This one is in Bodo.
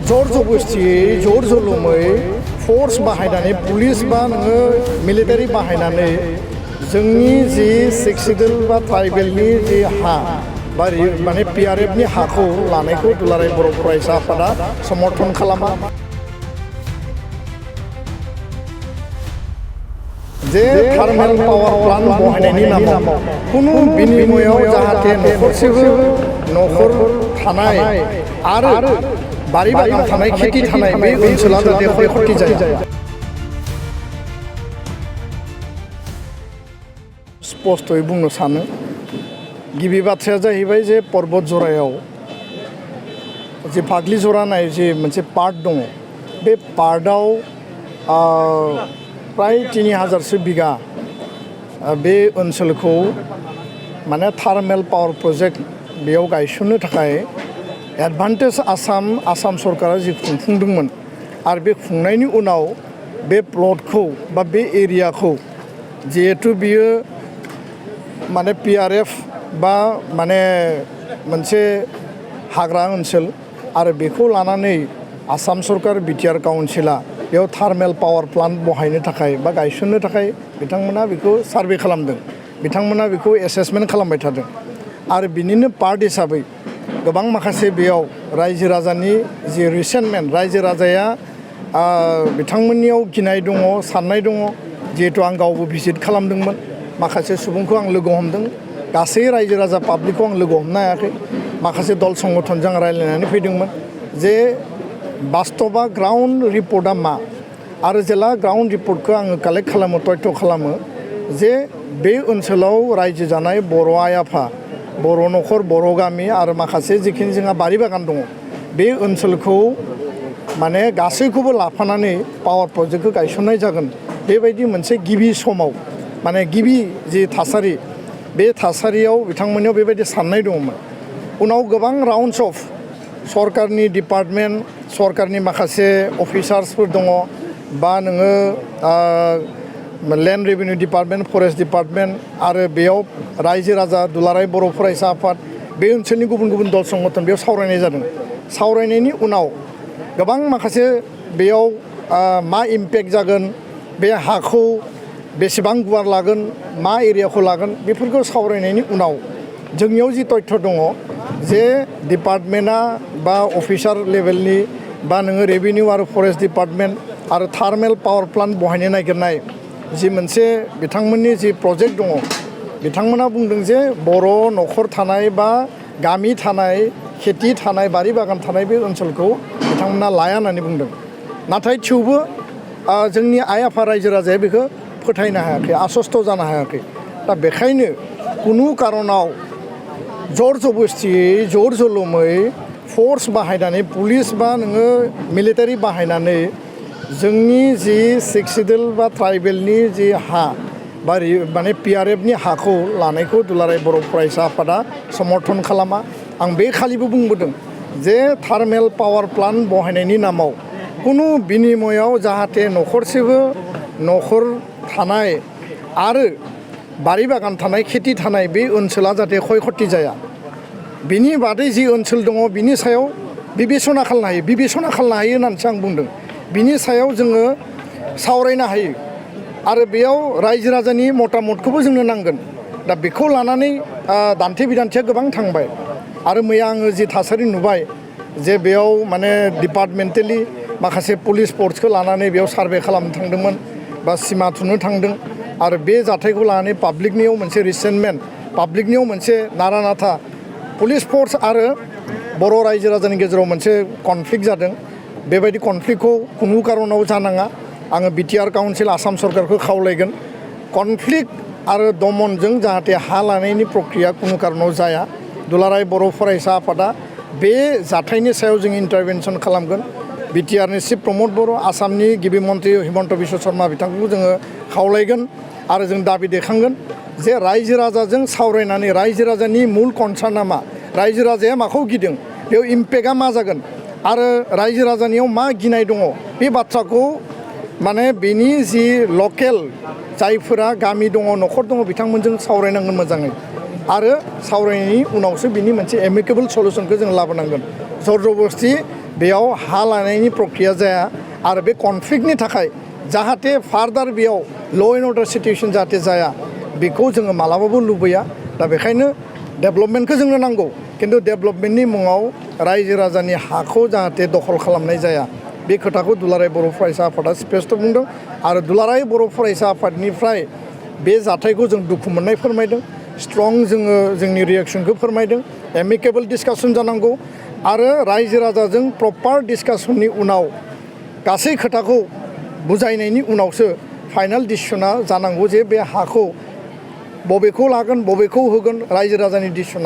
जर जबस्थियै जर जुलुमै फर्स बाहायनानै पुलिस बा नोङो मिलिटारि बाहायनानै जोंनि जि सिक्स सिडुल बा ट्राइबेलनि जि हा बा माने PRF नि हाखौ लानायखौ दुलाराय बर' फरायसा आफादा समर्थन खालामा। जे थार्मेल पावार प्लान्ट बहायनायनि नामाव कुनु बिनिमयाव जाहाथे नखरसेबो नखर थानाय आरो बारि बागान थानाय खेथि थानाय बे ओनसोला जाहाथे क्षय क्षति जाया। स्पष्टयै बुंनो सानो गिबि बाथ्राया जाहैबाय जे पर्बत जरायाव जे फाग्लि जरा होननाय जे मोनसे पार्ट दङ बे पार्टआव प्राय 3000सो बिगा बे ओनसोलखौ माने थार्मेल पावार प्रजेक्ट बेयाव गायसननो थाखाय एडभान्टेज आसाम सरकारा जि खुंफुंदोंमोन आरो बे खुंनायनि उनाव बे प्लटखौ बा बे एरियाखौ जिहेतु बियो माने PRF बा माने मोनसे हाग्रा ओनसोल आरो बेखौ लानानै आसाम सरकार BTR काउन्सिला बेयाव थार्मेल पावार प्लान्ट बहायनो थाखाय बा गायसननो थाखाय बिथांमोना बेखौ सार्भे खालामदों, बिथांमोना बेखौ एसेसमेन्ट खालामबाय थादों आरो बिनिनो पार्ट हिसाबै गोबां माखासे बेयाव रायजो राजानि जि रिसेन्टमेन्ट रायजो राजाया बिथांमोननियाव गिनाय दङ, साननाय दङ। जिहेतु आं गावबो भिजिट खालामदोंमोन, माखासे सुबुंखौ आं लोगो हमदों, गासै रायजो राजा पाब्लिकखौ आं लोगो हमनो हायाखै, माखासे दल संगठनजों रायज्लायनानै फैदोंमोन जे बास्तबा ग्राउन्ड रिपर्टआ मा आरो जेला ग्राउन्ड रिपर्टखौ आङो कालेक्ट खालामो, तथ्य खालामो जे बे ओनसोलाव रायजो जानाय बर' आइ आफा, बर' नखर, बर' गामि आरो माखासे जिखिनि जोंहा बारि बागान दङ बे ओनसोलखौ माने गासैखौबो लाफानानै पावार प्रजेक्टखौ गायसननाय जागोन। बेबायदि मोनसे गिबि समाव माने गिबि जि थासारि बे थासारियाव बिथांमोननियाव बेबायदि साननाय दङमोन। उनाव गोबां राउन्डस अफ सरकारनि डिपार्टमेन्ट, सरकारनि माखासे अफिसार्सफोर दङ बा नोङो land revenue department, forest department आरो बेयाव रायजो राजा दुलाराय बर' फरायसा आफाद बे ओनसोलनि गुबुन गुबुन दल संगठन बेयाव सावरायनाय जादों। सावरायनायनि उनाव गोबां माखासे बेयाव मा इम्पेक्ट जागोन, बे हाखौ बेसेबां गुवार लागोन, मा एरियाखौ लागोन, बेफोरखौ सावरायनायनि उनाव जोंनियाव जि तथ्य दङ जे डिपार्टमेन्टआ बा अफिसार लेभेलनि बा नोङो रेभिनिउ आरो फरेस्ट डिपार्टमेन्ट आरो थार्मेल पावार प्लान्ट बहायनो नागिरनाय जि मोनसे बिथांमोननि जि प्रजेक्ट दङ, बिथांमोना बुंदों जे बर' नखर थानाय बा गामि थानाय, खेथि थानाय, बारि बागान थानाय बे ओनसोलखौ बिथांमोना लाया होननानै बुंदों। नाथाय थेवबो जोंनि आइ आफा रायजो राजाया बेखौ फोथायनो हायाखै, आसस्त' जानो हायाखै। दा बेखायनो कुनु कारनाव जर जबस्थियै जर जुलुमै फर्स बाहायनानै पुलिस बा नोङो मिलिटारि बाहायनानै जोंनि जि सिक्स सिडुल बा ट्राइबेलनि जि हा बा माने PRF नि हाखौ लानायखौ दुलाराय बर' फरायसा आफादा समर्थन खालामा। आं बे खालिबो बुंबोदों जे थार्मेल पावार प्लान्ट बहायनायनि नामाव कुनु बिनिमयाव जाहाथे नखरसेबो नखर थानाय आरो बारि बागान थानाय खेथि थानाय बे ओनसोला जाहाथे क्षय क्षति जाया, बिनि बादै जि ओनसोल दङ बिनि सायाव बिबेसना खालामनो हायो होननानैसो आं बुंदों। बिनि सायाव जोङो सावरायनो हायो आरो बेयाव रायजो राजानि मतामतखौबो जोंनो नांगोन। दा बेखौ लानानै दान्थे बिदान्थेया गोबां थांबाय आरो मैया आङो जि थासारि नुबाय जे बेयाव माने डिपार्टमेन्टेलि माखासे पुलिस फर्सखौ लानानै बेयाव सार्भे खालामनो थांदोंमोन बा सिमा थुनो थांदों आरो बे जाथायखौ लानानै पाब्लिकनियाव मोनसे रिसेन्टमेन्ट, पाब्लिकनियाव मोनसे नारा नाथा पुलिस फर्स आरो बर' रायजो राजानि गेजेराव मोनसे कनफ्लिक्ट जादों। बेबायदि कनफ्लिक्टखौ कुनु कारनाव जानाङा। आङो BTR काउन्सिल आसाम सरकारखौ खावलायगोन कनफ्लिक्ट आरो दमनजों जाहाथे हा लानायनि प्रक्रिया कुनु कारनाव जाया। दुलाराय बर' फरायसा आफादा बे जाथायनि सायाव जों इन्टारभेनसन खालामगोन। BTRनि चिफ प्रमद बर', आसामनि गिबि मन्त्रि हिमन्त बिश्व शर्मा बिथांखौ जोङो खावलायगोन आरो जों दाबि दैखांगोन जे रायजो राजाजों सावरायनानै रायजो राजानि मुल कनसार्नआ मा, रायजो राजाया माखौ गिदों, बेयाव इम्पेक्टआ मा जागोन आरो रायजो राजानियाव मा गिनाय दङ बे बाथ्राखौ माने बेनि जि लकेल जायफोरा गामि दङ, नखर दङ बिथांमोनजों सावरायनांगोन मोजाङै आरो सावरायनायनि उनावसो बिनि मोनसे एमिकेबल सल्युसनखौ जों लाबोनांगोन। जर जबरदस्ति बेयाव हा लानायनि प्रक्रिया जाया आरो बे कनफ्लिक्टनि थाखाय जाहाथे फार्दार बेयाव ल' एन्ड अर्डार सिटुएसन जाहाथे जाया बेखौ जोङो मालाबाबो लुबैया दा बेखायनो डेभेलपमेन्टखौ जोंनो नांगौ खिन्थु डेभेलपमेन्टनि मुङाव रायजो राजानि हाखौ जाहाथे दखल खालामनाय जाया बे खोथाखौ दुलाराय बर' फरायसा आफादा स्पष्ट बुंदों आरो दुलाराय बर' फरायसा आफादनिफ्राय बे जाथायखौ जों दुखु मोननाय फोरमायदों स्ट्रं जोङो जोंनि रिएक्सनखौ फोरमायदों एमिकेबल डिसकासन जानांगौ आरो रायजो राजाजों प्रपार डिसकासननि उनाव गासै खोथाखौ बुजायनायनि उनावसो फाइनाल डिसिसना जानांगौ जे बे हाखौ बबेखौ लागोन बबेखौ होगोन रायजो राजानि डिसिसना